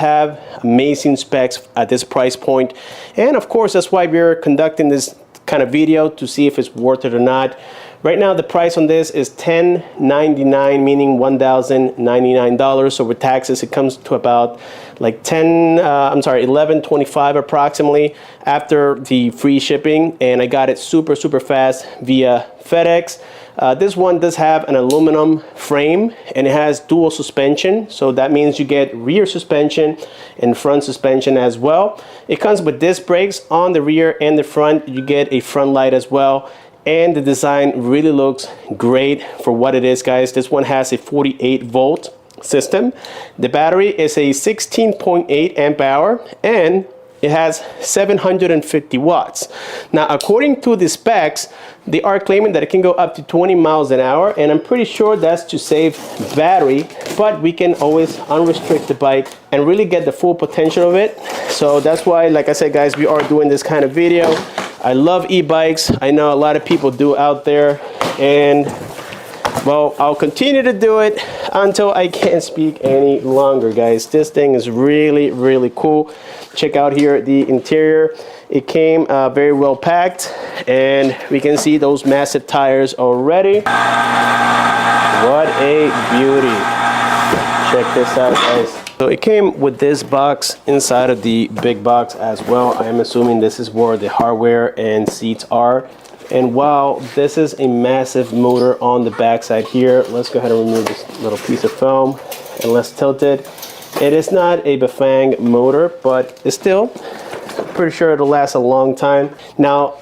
have amazing specs at this price point, and of course that's why we're conducting this kind of video to see if it's worth it or not. Right now the price on this is $10.99, meaning $1,099. So with taxes it comes to about like $11.25 approximately after the free shipping, and I got it super fast via FedEx. This one does have an aluminum frame and it has dual suspension, so that means you get rear suspension and front suspension as well. It comes with disc brakes on the rear and the front. You get a front light as well, and the design really looks great for what it is, guys. This one has a 48-volt system. The battery is a 16.8 amp hour and it has 750 watts. Now, according to the specs, they are claiming that it can go up to 20 miles an hour, and I'm pretty sure that's to save battery, but we can always unrestrict the bike and really get the full potential of it. So that's why, like I said, guys, we are doing this kind of video. I love e-bikes. I know a lot of people do out there, and well, I'll continue to do it until I can't speak any longer, guys. This thing is really cool. Check out here the interior. It came very well packed, and we can see those massive tires already. What a beauty. Check this out, guys. So it came with this box inside of the big box as well. I'm assuming this is where the hardware and seats are. And wow, this is a massive motor on the back side here. Let's go ahead and remove this little piece of foam and let's tilt it. It is not a Bafang motor, but it's still pretty sure it'll last a long time. Now,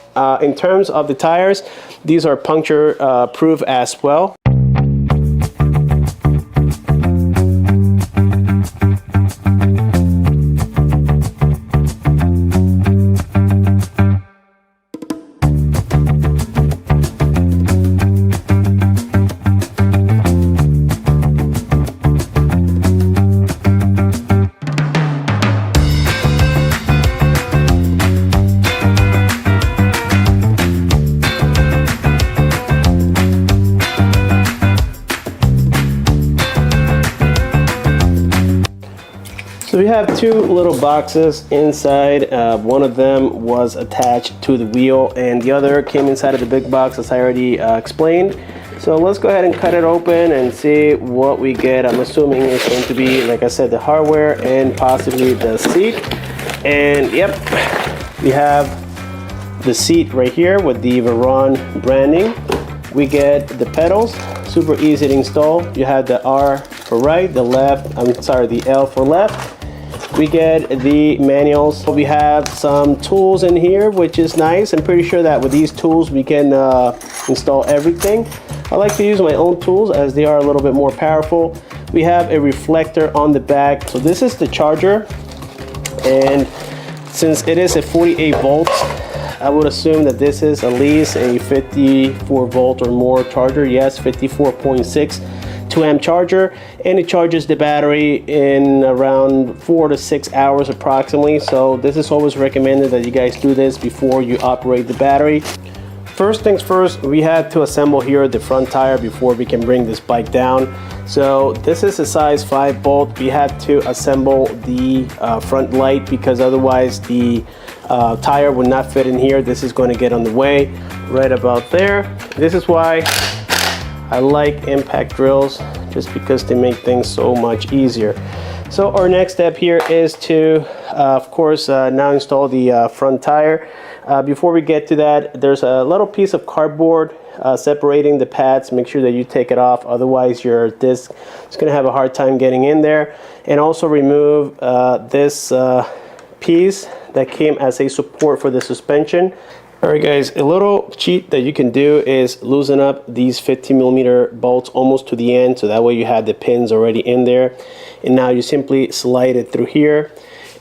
in terms of the tires, these are puncture proof as well. So we have two little boxes inside. One of them was attached to the wheel and the other came inside of the big box, as I already explained. So let's go ahead and cut it open and see what we get. I'm assuming it's going to be, like I said, the hardware and possibly the seat. And yep, we have the seat right here with the Varun branding. We get the pedals, super easy to install. You have the R for right, the L for left. We get the manuals. We have some tools in here, which is nice. I'm pretty sure that with these tools we can install everything. I like to use my own tools as they are a little bit more powerful. We have a reflector on the back. So this is the charger, and since it is a 48 volts, I would assume that this is at least a 54 volt or more charger. Yes, 54.6 2-amp charger, and it charges the battery in around 4 to 6 hours approximately. So this is always recommended that you guys do this before you operate the battery. First things first, we had to assemble here the front tire before we can bring this bike down. So this is a size 5 bolt. We had to assemble the front light because otherwise the tire would not fit in here. This is going to get on the way right about there. This is why I like impact drills, just because they make things so much easier. So our next step here is to of course now install the front tire. Before we get to that, there's a little piece of cardboard separating the pads. Make sure that you take it off, otherwise your disc is going to have a hard time getting in there. And also remove this piece that came as a support for the suspension. Alright guys, a little cheat that you can do is loosen up these 15mm bolts almost to the end, so that way you have the pins already in there. And now you simply slide it through here.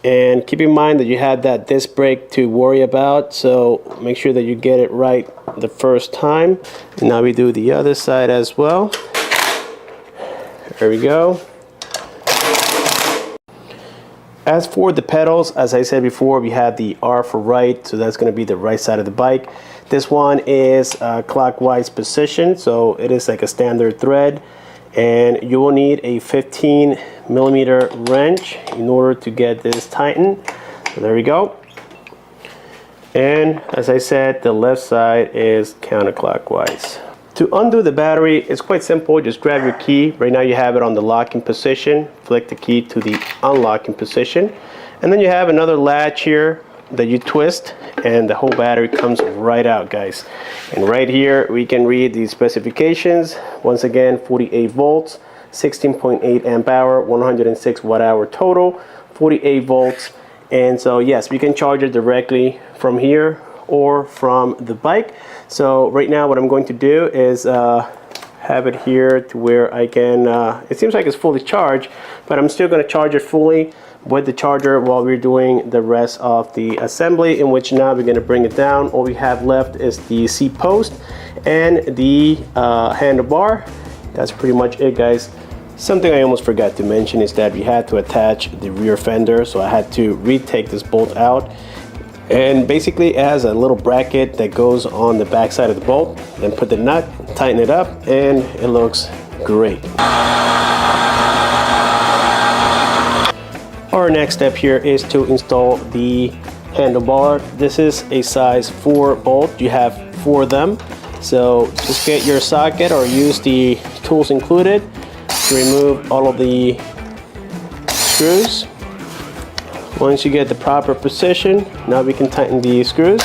And keep in mind that you have that disc brake to worry about, so make sure that you get it right the first time. And now we do the other side as well. There we go. As for the pedals, as I said before, we have the R for right, so that's going to be the right side of the bike. This one is clockwise position, so it is like a standard thread. and you will need a 15mm wrench in order to get this tightened. So there we go. And as I said, the left side is counterclockwise. To undo the battery, it's quite simple. Just grab your key. Right now you have it on the locking position. Flick the key to the unlocking position. And then you have another latch here that you twist, and the whole battery comes right out, guys. And right here we can read the specifications. Once again, 48 volts, 16.8 amp hour, 106 watt hour total, 48 volts. And so yes, we can charge it directly from here or from the bike. So right now what I'm going to do is have it here to where I can, it seems like it's fully charged, but I'm still going to charge it fully with the charger while we're doing the rest of the assembly, in which now we're going to bring it down. All we have left is the seat post and the handlebar. That's pretty much it, guys. Something I almost forgot to mention is that we had to attach the rear fender, so I had to retake this bolt out. And basically it has a little bracket that goes on the back side of the bolt. Then put the nut, tighten it up, and it looks great. Our next step here is to install the handlebar. This is a size 4 bolt. You have 4 of them. So just get your socket or use the tools included to remove all of the screws. Once you get the proper position, now we can tighten the screws.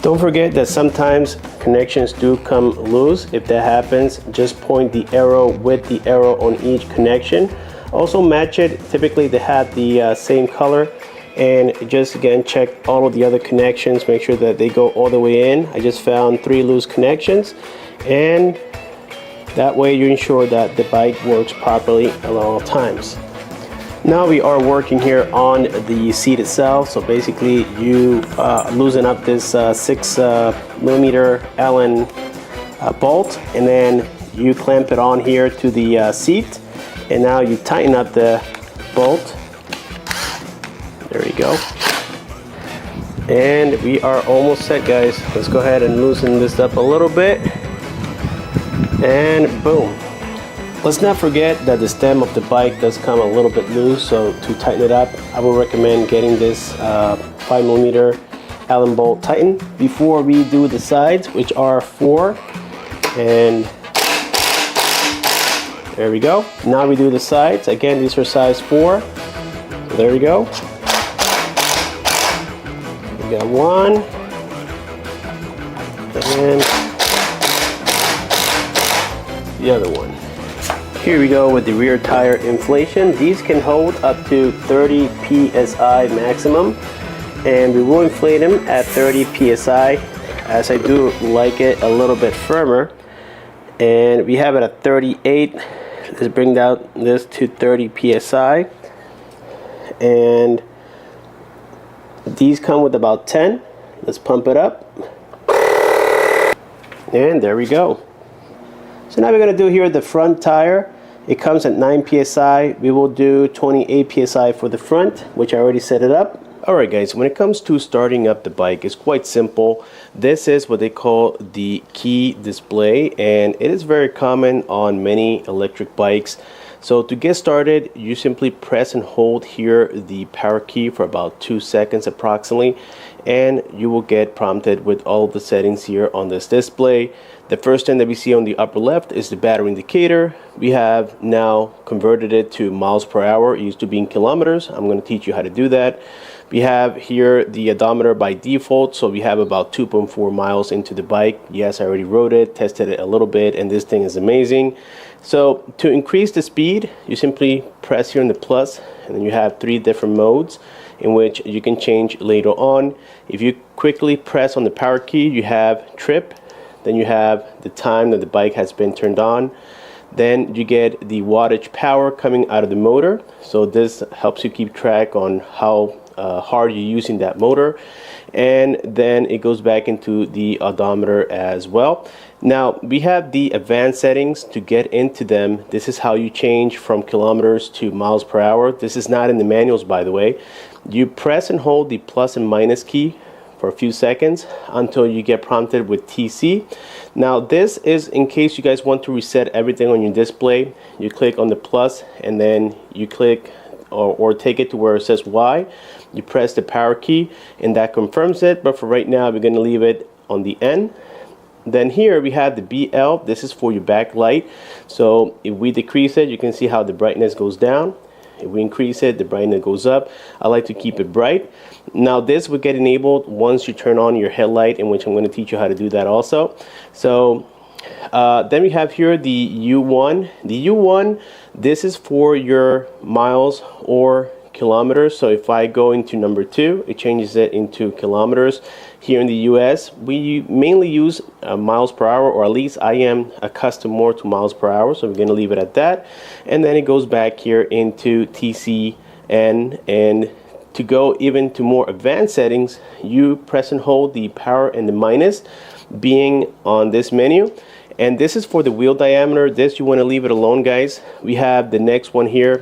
Don't forget that sometimes connections do come loose. If that happens, just point the arrow with the arrow on each connection. Also match it. Typically they have the same color. And just again check all of the other connections, make sure that they go all the way in. I just found 3 loose connections, and that way you ensure that the bike works properly at all times. Now we are working here on the seat itself. So basically you loosen up this 6mm Allen bolt, and then you clamp it on here to the seat, and now you tighten up the bolt. There you go. And we are almost set, guys. Let's go ahead and loosen this up a little bit. And boom. Let's not forget that the stem of the bike does come a little bit loose, so to tighten it up, I would recommend getting this 5mm Allen bolt tightened before we do the sides, which are 4. And there we go. Now we do the sides. Again, these are size 4. So there we go. We got 1, and the other one. Here we go with the rear tire inflation. These can hold up to 30 psi maximum, and we will inflate them at 30 psi, as I do like it a little bit firmer. And we have it at 38. Let's bring down this to 30 psi. And these come with about 10. Let's pump it up. And there we go. So now we're going to do here the front tire. It comes at 9 psi. We will do 28 psi for the front, which I already set it up. Alright guys, when it comes to starting up the bike, it's quite simple. This is what they call the key display, and it is very common on many electric bikes. So to get started, you simply press and hold here the power key for about 2 seconds approximately, and you will get prompted with all the settings here on this display. The first thing that we see on the upper left is the battery indicator. We have now converted it to miles per hour. It used to be in kilometers. I'm going to teach you how to do that. We have here the odometer by default, so we have about 2.4 miles into the bike. Yes, I already rode it, tested it a little bit, and this thing is amazing. So to increase the speed, you simply press here on the plus, and then you have 3 different modes in which you can change later on. If you quickly press on the power key, you have trip, then you have the time that the bike has been turned on. Then you get the wattage power coming out of the motor. So this helps you keep track on how hard you're using that motor, and then it goes back into the odometer as well. Now we have the advanced settings. To get into them, this is how you change from kilometers to miles per hour. This is not in the manuals, by the way. You press and hold the plus and minus key for a few seconds until you get prompted with TC. Now this is in case you guys want to reset everything on your display. You click on the plus and then you click or take it to where it says Y. You press the power key and that confirms it, but for right now we're going to leave it on the N. Then here we have the BL. This is for your backlight. So if we decrease it, you can see how the brightness goes down. If we increase it, the brightness goes up. I like to keep it bright. Now this will get enabled once you turn on your headlight, in which I'm going to teach you how to do that also. So then we have here the U1. The U1, this is for your miles or kilometers. So if I go into number 2, it changes it into kilometers. Here in the US, we mainly use miles per hour, or at least I am accustomed more to miles per hour, so we're going to leave it at that. And then it goes back here into TCN, and to go even to more advanced settings, you press and hold the power and the minus being on this menu. And this is for the wheel diameter. This you want to leave it alone, guys. We have the next one here,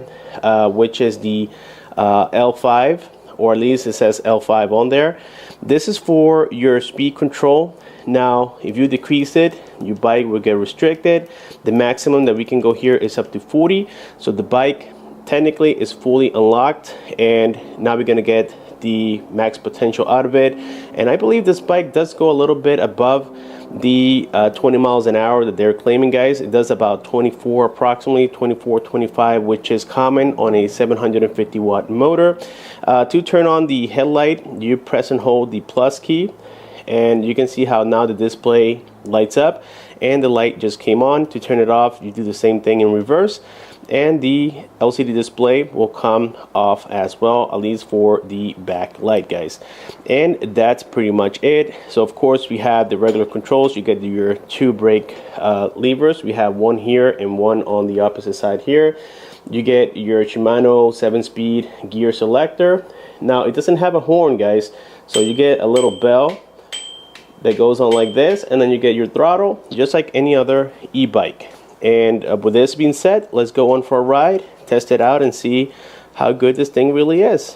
which is the L5, or at least it says L5 on there. This is for your speed control. Now if you decrease it, your bike will get restricted. The maximum that we can go here is up to 40, so the bike technically is fully unlocked, and now we're going to get the max potential out of it. And I believe this bike does go a little bit above the 20 miles an hour that they're claiming, guys. It does about 24, approximately 24, 25, which is common on a 750 watt motor. To turn on the headlight, you press and hold the plus key, and you can see how now the display lights up and the light just came on. To turn it off, you do the same thing in reverse, and the LCD display will come off as well, at least for the back light, guys. And that's pretty much it. So of course we have the regular controls. You get your 2 brake levers. We have one here and one on the opposite side here. You get your Shimano 7-speed gear selector. Now it doesn't have a horn, guys, so you get a little bell that goes on like this, and then you get your throttle just like any other e-bike. And with this being said, let's go on for a ride, test it out, and see how good this thing really is.